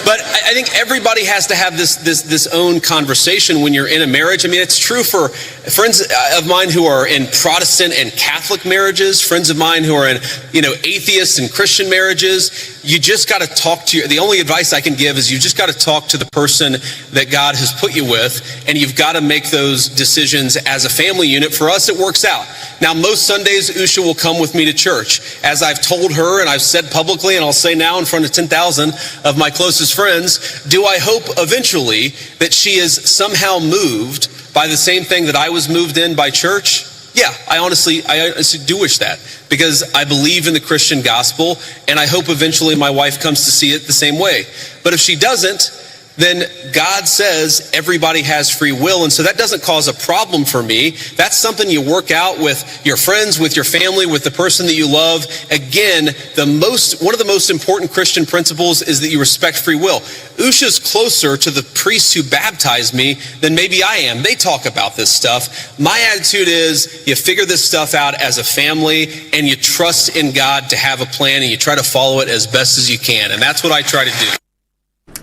But I think everybody has to have this own conversation when you're in a marriage. I mean, it's true for friends of mine who are in Protestant and Catholic marriages, friends of mine who are in, atheist and Christian marriages. You just got to talk to the only advice I can give is you just got to talk to the person that God has put you with, and you've got to make those decisions as a family unit. For us, it works out. Now, most Sundays, Usha will come with me to church. As I've told her, and I've said publicly, and I'll say now in front of 10,000 of my closest friends, do I hope eventually that she is somehow moved by the same thing that I was moved in by church? Yeah, I honestly do wish that, because I believe in the Christian gospel, and I hope eventually my wife comes to see it the same way. But if she doesn't, then God says everybody has free will, and so that doesn't cause a problem for me. That's something you work out with your friends, with your family, with the person that you love. Again, one of the most important Christian principles is that you respect free will. Usha's closer to the priests who baptized me than maybe I am. They talk about this stuff. My attitude is you figure this stuff out as a family, and you trust in God to have a plan, and you try to follow it as best as you can, and that's what I try to do.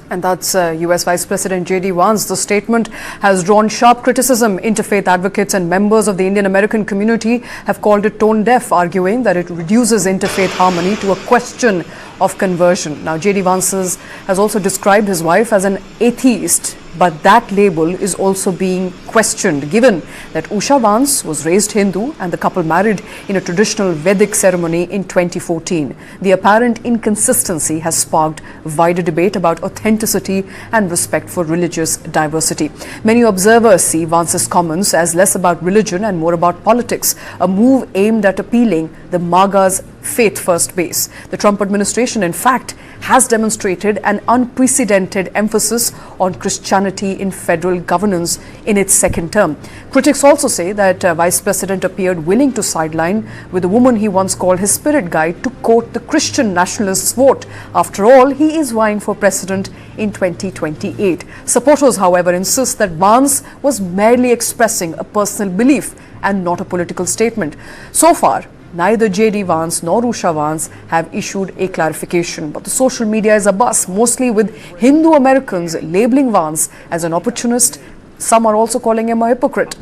And that's US Vice President J.D. Vance. The statement has drawn sharp criticism. Interfaith advocates and members of the Indian American community have called it tone deaf, arguing that it reduces interfaith harmony to a question of conversion. Now, J.D. Vance has also described his wife as an atheist, but that label is also being questioned, given that Usha Vance was raised Hindu and the couple married in a traditional Vedic ceremony in 2014. The apparent inconsistency has sparked wider debate about authenticity and respect for religious diversity. Many observers see Vance's comments as less about religion and more about politics, a move aimed at appealing the MAGA's faith-first base. The Trump administration, in fact, has demonstrated an unprecedented emphasis on Christianity in federal governance in its second term. Critics also say that Vice President appeared willing to sideline with a woman he once called his spirit guide to quote the Christian nationalists' vote. After all, he is vying for president in 2028. Supporters, however, insist that Vance was merely expressing a personal belief and not a political statement. So far, neither J.D. Vance nor Usha Vance have issued a clarification, but the social media is abuzz, mostly with Hindu Americans labeling Vance as an opportunist. Some are also calling him a hypocrite.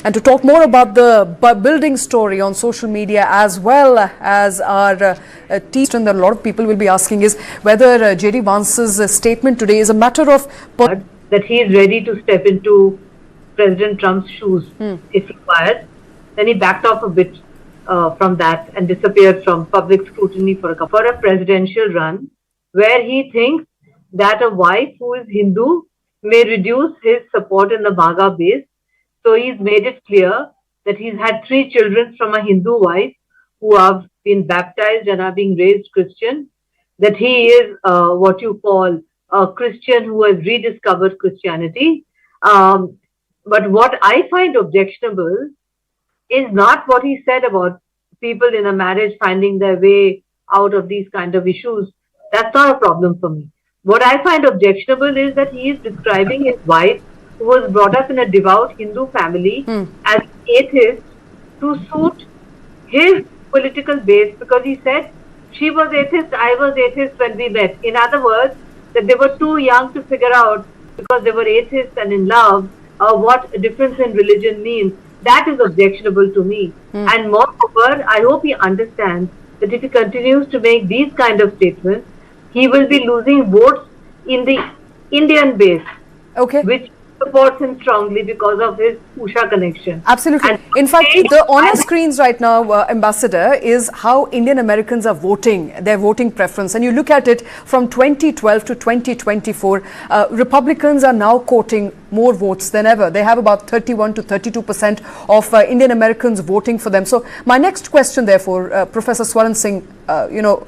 And to talk more about the building story on social media as well as our team, that a lot of people will be asking is whether J.D. Vance's statement today is a matter of that he is ready to step into President Trump's shoes if required. Then he backed off a bit from that and disappeared from public scrutiny for a presidential run, where he thinks that a wife who is Hindu may reduce his support in the MAGA base. So he's made it clear that he's had 3 children from a Hindu wife who have been baptized and are being raised Christian, that he is what you call a Christian who has rediscovered Christianity. But what I find objectionable is not what he said about people in a marriage finding their way out of these kind of issues. That's not a problem for me. What I find objectionable is that he is describing his wife, who was brought up in a devout Hindu family, as atheist to suit his political base, because he said she was atheist, I was atheist when we met. In other words, that they were too young to figure out, because they were atheists and in love, what a difference in religion means. That is objectionable to me. And moreover, I hope he understands that if he continues to make these kind of statements, he will be losing votes in the Indian base, which supports him strongly because of his Usha connection. Absolutely. And in fact, on our screens right now, Ambassador, is how Indian Americans are voting, their voting preference. And you look at it from 2012 to 2024, Republicans are now quoting more votes than ever. They have about 31 to 32% of Indian Americans voting for them. So my next question, therefore, Professor Swaran Singh,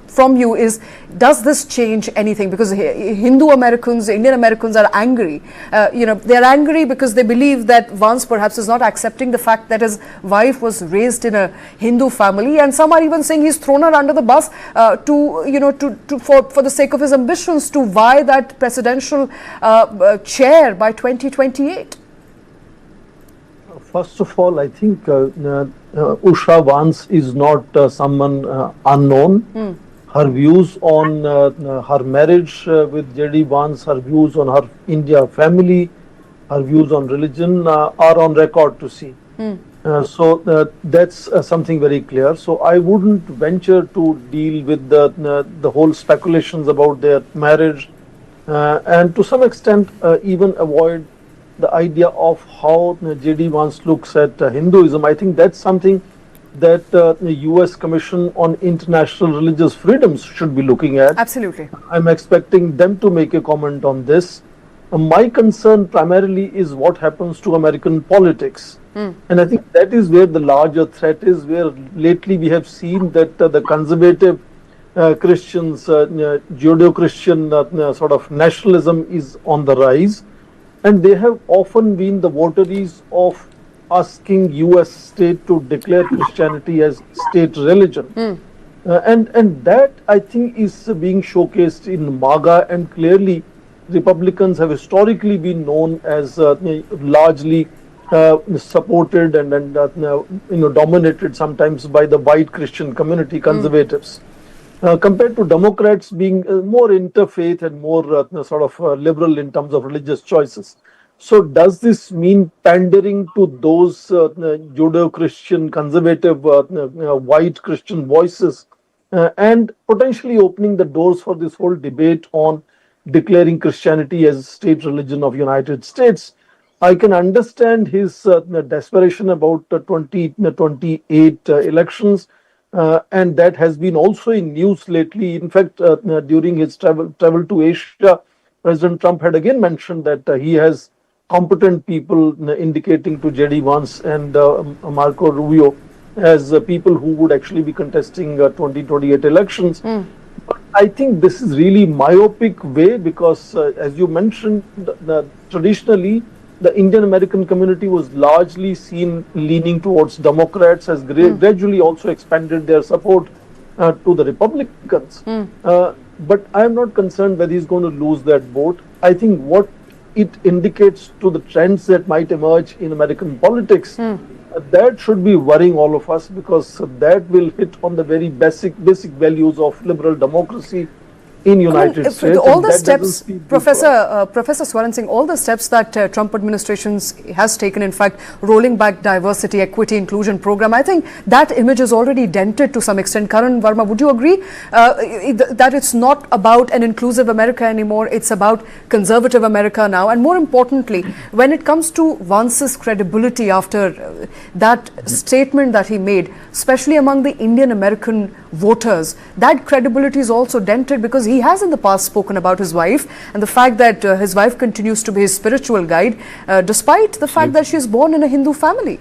from you is, does this change anything? Because Hindu Americans, Indian Americans are angry. They're angry because they believe that Vance perhaps is not accepting the fact that his wife was raised in a Hindu family, and some are even saying he's thrown her under the bus for the sake of his ambitions to vie that presidential chair by 2028. First of all, I think Usha Vance is not someone unknown. Her views on her marriage with J.D. Vance, her views on her India family, her views on religion are on record to see. That's something very clear. So I wouldn't venture to deal with the whole speculations about their marriage, and to some extent even avoid the idea of how JD Vance looks at Hinduism. I think that's something that the US Commission on International Religious Freedoms should be looking at. Absolutely. I'm expecting them to make a comment on this. My concern primarily is what happens to American politics. And I think that is where the larger threat is, where lately we have seen that the conservative Christians, Judeo-Christian sort of nationalism is on the rise. And they have often been the votaries of asking US state to declare Christianity as state religion. And that I think is being showcased in MAGA, and clearly Republicans have historically been known as largely supported and dominated sometimes by the white Christian community, conservatives, compared to Democrats being more interfaith and more sort of liberal in terms of religious choices. So does this mean pandering to those Judeo-Christian conservative white Christian voices and potentially opening the doors for this whole debate on declaring Christianity as state religion of United States? I can understand his desperation about the 2028 elections, and that has been also in news lately. In fact, during his travel to Asia, President Trump had again mentioned that he has competent people, indicating to JD Vance and Marco Rubio as people who would actually be contesting 2028 elections. But I think this is really myopic way, because as you mentioned, traditionally the Indian American community was largely seen leaning towards Democrats, has gradually also expanded their support to the Republicans. But I am not concerned whether he's going to lose that vote. I think what it indicates to the trends that might emerge in American politics, that should be worrying all of us, because that will hit on the very basic values of liberal democracy in United States. All the steps, Professor Swaran Singh, all the steps that Trump administration has taken, in fact, rolling back diversity, equity, inclusion program, I think that image is already dented to some extent. Karan Verma, would you agree that it's not about an inclusive America anymore, it's about conservative America now? And more importantly, when it comes to Vance's credibility after that statement that he made, especially among the Indian American voters, that credibility is also dented, because he has in the past spoken about his wife and the fact that his wife continues to be his spiritual guide, despite the fact that she is born in a Hindu family.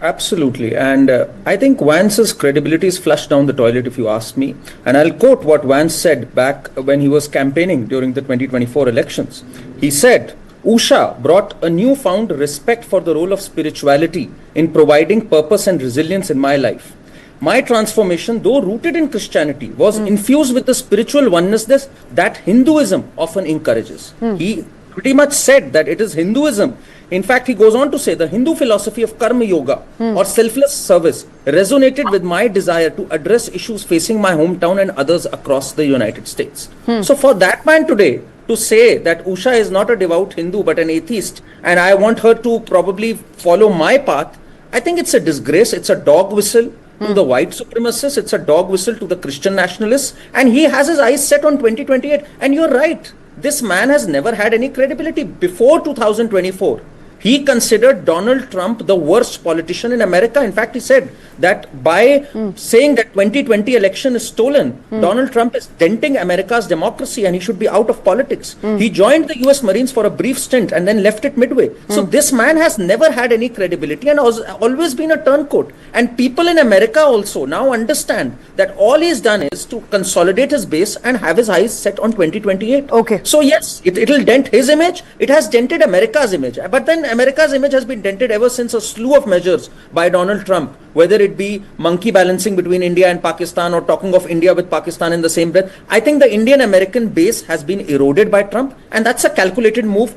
Absolutely. And I think Vance's credibility is flushed down the toilet, if you ask me. And I'll quote what Vance said back when he was campaigning during the 2024 elections. He said, "Usha brought a newfound respect for the role of spirituality in providing purpose and resilience in my life. My transformation, though rooted in Christianity, was infused with the spiritual oneness that Hinduism often encourages." He pretty much said that it is Hinduism. In fact, he goes on to say the Hindu philosophy of karma yoga or selfless service resonated with my desire to address issues facing my hometown and others across the United States. So for that man today to say that Usha is not a devout Hindu but an atheist, and I want her to probably follow my path, I think it's a disgrace. It's a dog whistle to the white supremacists, it's a dog whistle to the Christian nationalists, and he has his eyes set on 2028. And you're right, this man has never had any credibility. Before 2024, he considered Donald Trump the worst politician in America. In fact, he said that by saying that 2020 election is stolen, Donald Trump is denting America's democracy and he should be out of politics. He joined the US Marines for a brief stint and then left it midway. So this man has never had any credibility and has always been a turncoat. And people in America also now understand that all he's done is to consolidate his base and have his eyes set on 2028. Okay. So yes, it'll dent his image. It has dented America's image. But then America's image has been dented ever since a slew of measures by Donald Trump, whether it be monkey balancing between India and Pakistan or talking of India with Pakistan in the same breath. I think the Indian American base has been eroded by Trump, and that's a calculated move,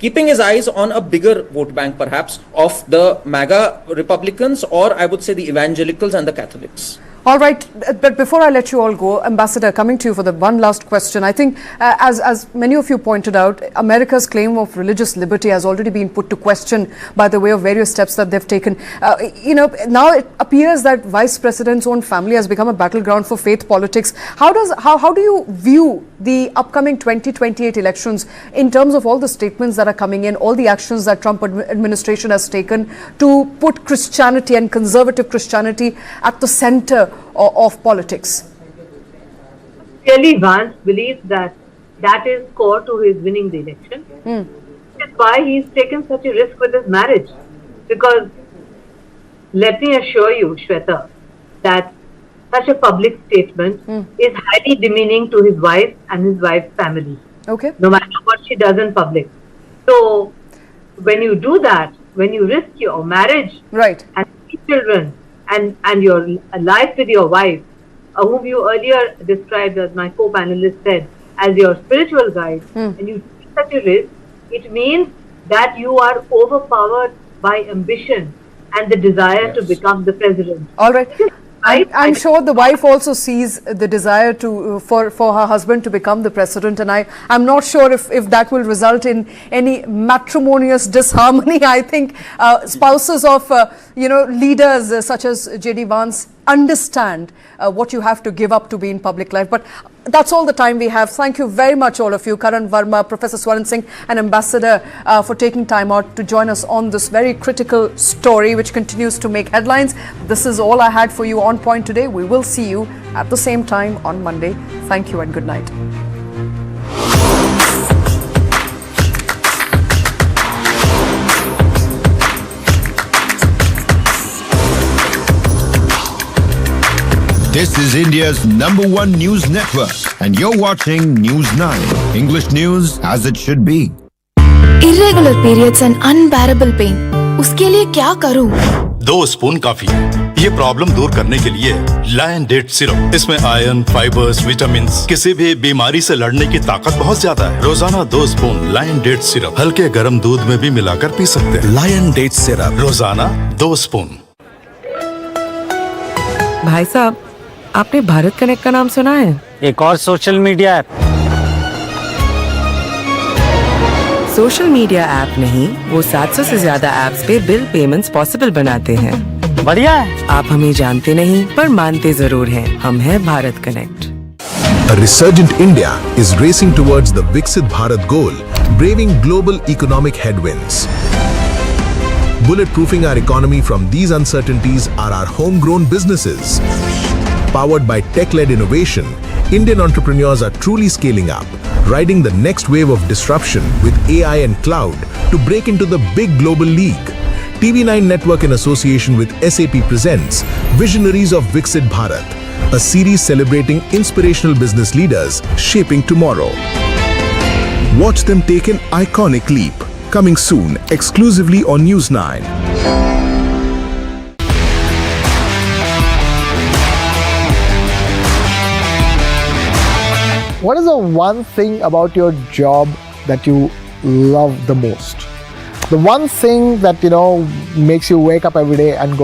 keeping his eyes on a bigger vote bank perhaps of the MAGA Republicans, or I would say the evangelicals and the Catholics. All right, but before I let you all go, Ambassador, coming to you for the one last question. I think, as many of you pointed out, America's claim of religious liberty has already been put to question by the way of various steps that they've taken. Now it appears that Vice President's own family has become a battleground for faith politics. How do you view the upcoming 2028 elections in terms of all the statements that are coming in, all the actions that Trump administration has taken to put Christianity and conservative Christianity at the center of politics? Clearly, Vance believes that is core to his winning the election. That's why he's taken such a risk with his marriage. Because let me assure you, Shweta, that such a public statement is highly demeaning to his wife and his wife's family. Okay. No matter what she does in public. So, when you do that, when you risk your marriage, right, and children, and your life with your wife, whom you earlier described, as my co-panelist said, as your spiritual guide, and you take such a risk, it means that you are overpowered by ambition and the desire to become the president. All right. I'm sure the wife also sees the desire for her husband to become the president, and I'm not sure if that will result in any matrimonious disharmony. I think spouses of leaders such as J.D. Vance understand what you have to give up to be in public life. But that's all the time we have. Thank you very much, all of you, Karan Verma, Professor Swaran Singh, and Ambassador, for taking time out to join us on this very critical story which continues to make headlines. This is all I had for you on Point today. We will see you at the same time on Monday. Thank you and good night. This is India's #1 news network, and you're watching News9, English news as it should be. Irregular periods and unbearable pain. उसके लिए क्या करूं? 2 spoon काफी है। ये problem दूर करने के लिए लायन डेट सिरप। इसमें आयरन, फाइबर्स, विटामिन्स, किसी भी बीमारी से लड़ने की ताकत बहुत ज्यादा है। रोजाना 2 स्पून लायन डेट सिरप हल्के गर्म दूध में भी मिलाकर पी सकते हैं। लायन डेट सिरप रोजाना 2 स्पून। भाई साहब, आपने भारत कनेक्ट का नाम सुना है? एक और social media app. Social media app नहीं, वो 700 से ज्यादा ऐप्स पे बिल पेमेंट्स पॉसिबल बनाते हैं। बढ़िया है। आप हमें जानते नहीं पर मानते जरूर हैं। हम हैं Bharat connect. A resurgent India is racing towards the Viksit Bharat goal, braving global economic headwinds. Bulletproofing our economy from these uncertainties are our homegrown businesses. Powered by tech-led innovation, Indian entrepreneurs are truly scaling up, riding the next wave of disruption with AI and cloud to break into the big global league. TV9 Network in association with SAP presents Visionaries of Viksit Bharat, a series celebrating inspirational business leaders shaping tomorrow. Watch them take an iconic leap. Coming soon, exclusively on News9. What is the one thing about your job that you love the most? The one thing that, makes you wake up every day and go